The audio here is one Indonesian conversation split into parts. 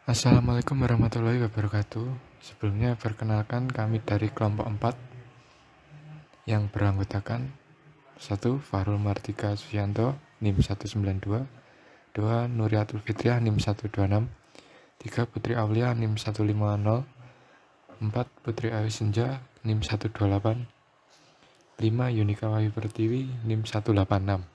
Assalamualaikum warahmatullahi wabarakatuh. Sebelumnya perkenalkan kami dari kelompok 4 yang beranggotakan 1. Fahrul Martika Suyanto NIM 192, 2. Nuriatul Fitriah NIM 126, 3. Putri Aulia NIM 150, 4. Putri Ayu Senja NIM 128, 5. Yunika Wahyu Pertiwi NIM 186.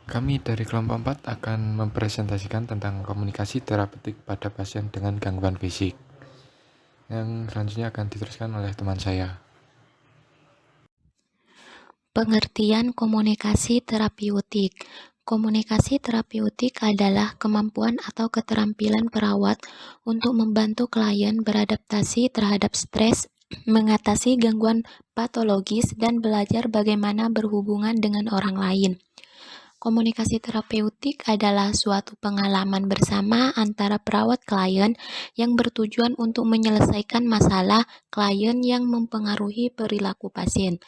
Kami dari kelompok 4 akan mempresentasikan tentang komunikasi terapeutik pada pasien dengan gangguan fisik. Yang selanjutnya akan diteruskan oleh teman saya. Pengertian komunikasi terapeutik. Komunikasi terapeutik adalah kemampuan atau keterampilan perawat untuk membantu klien beradaptasi terhadap stres, mengatasi gangguan patologis, dan belajar bagaimana berhubungan dengan orang lain. Komunikasi terapeutik adalah suatu pengalaman bersama antara perawat klien yang bertujuan untuk menyelesaikan masalah klien yang mempengaruhi perilaku pasien.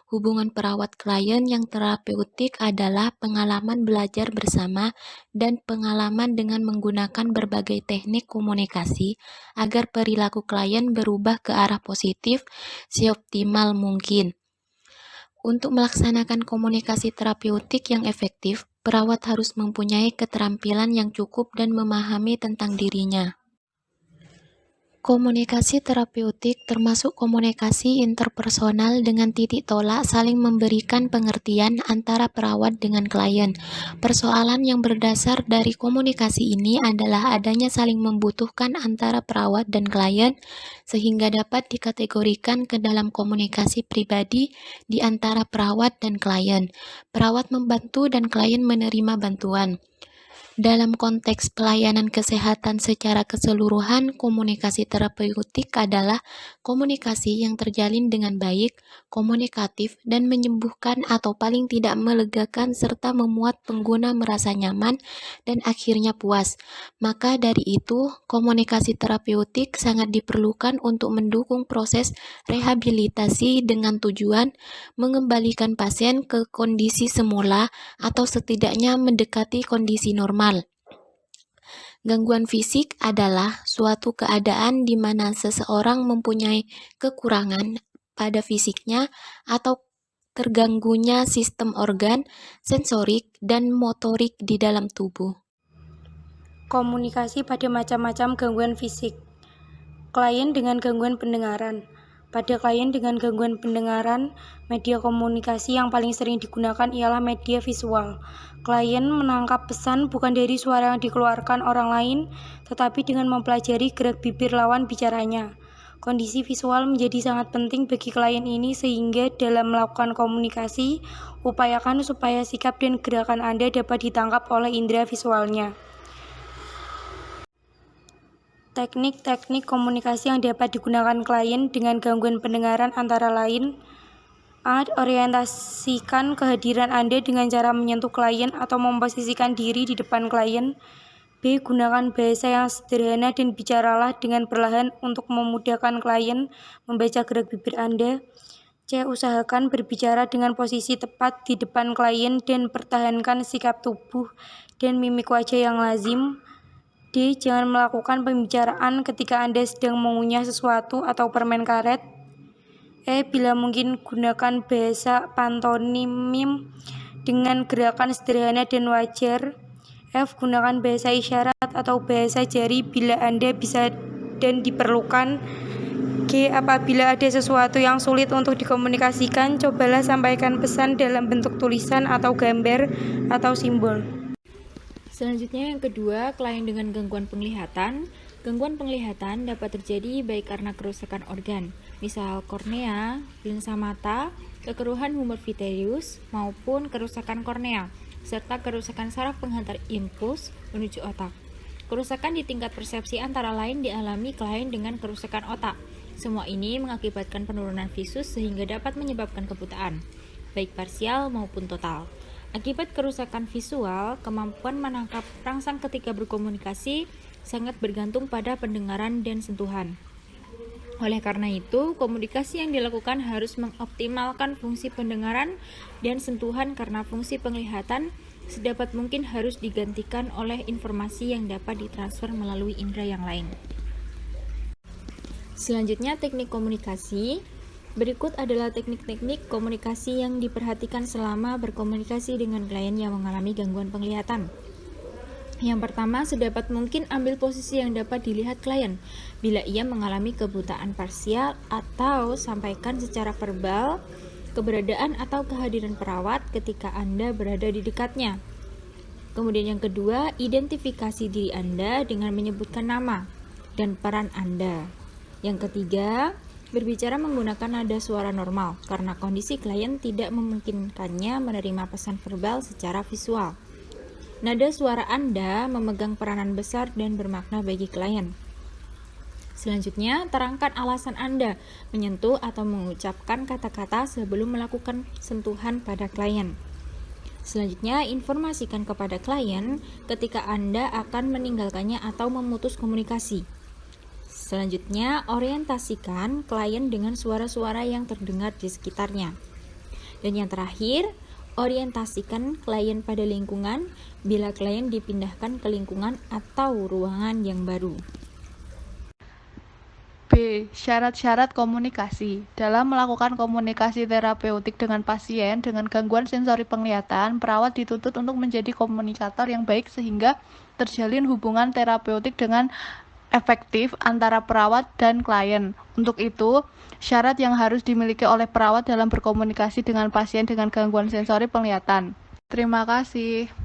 Hubungan perawat klien yang terapeutik adalah pengalaman belajar bersama dan pengalaman dengan menggunakan berbagai teknik komunikasi agar perilaku klien berubah ke arah positif seoptimal mungkin. Untuk melaksanakan komunikasi terapeutik yang efektif, perawat harus mempunyai keterampilan yang cukup dan memahami tentang dirinya. Komunikasi terapeutik termasuk komunikasi interpersonal dengan titik tolak saling memberikan pengertian antara perawat dengan klien. Persoalan yang berdasar dari komunikasi ini adalah adanya saling membutuhkan antara perawat dan klien, sehingga dapat dikategorikan ke dalam komunikasi pribadi di antara perawat dan klien. Perawat membantu dan klien menerima bantuan. Dalam konteks pelayanan kesehatan secara keseluruhan, komunikasi terapeutik adalah komunikasi yang terjalin dengan baik, komunikatif, dan menyembuhkan atau paling tidak melegakan serta memuat pengguna merasa nyaman dan akhirnya puas. Maka dari itu, komunikasi terapeutik sangat diperlukan untuk mendukung proses rehabilitasi dengan tujuan mengembalikan pasien ke kondisi semula atau setidaknya mendekati kondisi normal. Gangguan fisik adalah suatu keadaan di mana seseorang mempunyai kekurangan pada fisiknya atau terganggunya sistem organ, sensorik, dan motorik di dalam tubuh. Komunikasi pada macam-macam gangguan fisik. Klien dengan gangguan pendengaran. Pada klien dengan gangguan pendengaran, media komunikasi yang paling sering digunakan ialah media visual. Klien menangkap pesan bukan dari suara yang dikeluarkan orang lain, tetapi dengan mempelajari gerak bibir lawan bicaranya. Kondisi visual menjadi sangat penting bagi klien ini sehingga dalam melakukan komunikasi, upayakan supaya sikap dan gerakan Anda dapat ditangkap oleh indera visualnya. Teknik-teknik komunikasi yang dapat digunakan klien dengan gangguan pendengaran antara lain: A. Orientasikan kehadiran Anda dengan cara menyentuh klien atau memposisikan diri di depan klien. B. Gunakan bahasa yang sederhana dan bicaralah dengan perlahan untuk memudahkan klien membaca gerak bibir Anda. C. Usahakan berbicara dengan posisi tepat di depan klien dan pertahankan sikap tubuh dan mimik wajah yang lazim. D. Jangan melakukan pembicaraan ketika Anda sedang mengunyah sesuatu atau permen karet. E. Bila mungkin, gunakan bahasa pantomim dengan gerakan sederhana dan wajar. F. Gunakan bahasa isyarat atau bahasa jari bila Anda bisa dan diperlukan. G. Apabila ada sesuatu yang sulit untuk dikomunikasikan, cobalah sampaikan pesan dalam bentuk tulisan atau gambar atau simbol. Selanjutnya yang kedua, klien dengan gangguan penglihatan. Gangguan penglihatan dapat terjadi baik karena kerusakan organ, misal kornea, lensa mata, kekeruhan humor vitreous, maupun kerusakan kornea, serta kerusakan saraf penghantar impuls menuju otak. Kerusakan di tingkat persepsi antara lain dialami klien dengan kerusakan otak. Semua ini mengakibatkan penurunan visus sehingga dapat menyebabkan kebutaan, baik parsial maupun total. Akibat kerusakan visual, kemampuan menangkap rangsang ketika berkomunikasi sangat bergantung pada pendengaran dan sentuhan. Oleh karena itu, komunikasi yang dilakukan harus mengoptimalkan fungsi pendengaran dan sentuhan karena fungsi penglihatan sedapat mungkin harus digantikan oleh informasi yang dapat ditransfer melalui indera yang lain. Selanjutnya, teknik komunikasi. Berikut adalah teknik-teknik komunikasi yang diperhatikan selama berkomunikasi dengan klien yang mengalami gangguan penglihatan. Yang pertama, sedapat mungkin ambil posisi yang dapat dilihat klien. Bila ia mengalami kebutaan parsial atau sampaikan secara verbal keberadaan atau kehadiran perawat ketika Anda berada di dekatnya. Kemudian yang kedua, identifikasi diri Anda dengan menyebutkan nama dan peran Anda. Yang ketiga, berbicara menggunakan nada suara normal karena kondisi klien tidak memungkinkannya menerima pesan verbal secara visual. Nada suara Anda memegang peranan besar dan bermakna bagi klien. Selanjutnya, terangkan alasan Anda menyentuh atau mengucapkan kata-kata sebelum melakukan sentuhan pada klien. Selanjutnya, informasikan kepada klien ketika Anda akan meninggalkannya atau memutus komunikasi. Selanjutnya, orientasikan klien dengan suara-suara yang terdengar di sekitarnya. Dan yang terakhir, orientasikan klien pada lingkungan bila klien dipindahkan ke lingkungan atau ruangan yang baru. B. Syarat-syarat komunikasi. Dalam melakukan komunikasi terapeutik dengan pasien dengan gangguan sensori penglihatan, perawat dituntut untuk menjadi komunikator yang baik sehingga terjalin hubungan terapeutik dengan efektif antara perawat dan klien. Untuk itu, syarat yang harus dimiliki oleh perawat dalam berkomunikasi dengan pasien dengan gangguan sensori penglihatan. Terima kasih.